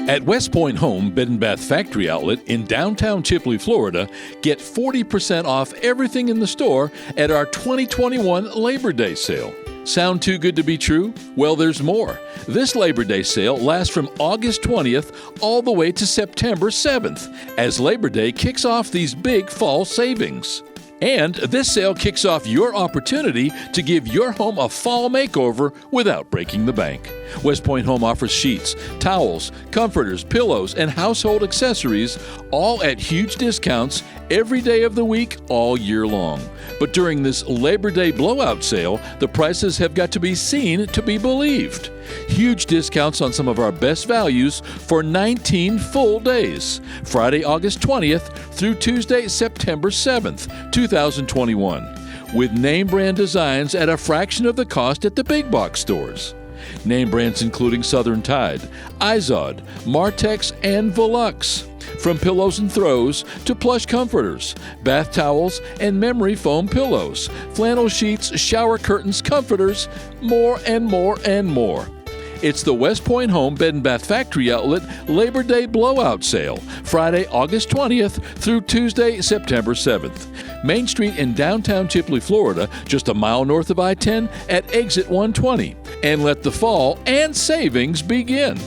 At WestPoint Home Bed & Bath Factory Outlet in downtown Chipley, Florida, get 40% off everything in the store at our 2021 Labor Day sale. Sound too good to be true? Well, there's more. This Labor Day sale lasts from August 20th all the way to September 7th, as Labor Day kicks off these big fall savings. And this sale kicks off your opportunity to give your home a fall makeover without breaking the bank. WestPoint Home offers sheets, towels, comforters, pillows, and household accessories, all at huge discounts every day of the week, all year long. But during this Labor Day blowout sale, the prices have got to be seen to be believed. Huge discounts on some of our best values for 19 full days, Friday, August 20th through Tuesday, September 7th, 2021, with name brand designs at a fraction of the cost at the big box stores. Name brands including Southern Tide, Izod, Martex, and Velux. From pillows and throws to plush comforters, bath towels, and memory foam pillows, flannel sheets, shower curtains, comforters, more and more and more. It's the WestPoint Home Bed & Bath Factory Outlet Labor Day Blowout Sale, Friday, August 20th through Tuesday, September 7th. Main Street in downtown Chipley, Florida, just a mile north of I-10 at exit 120. And let the fall and savings begin.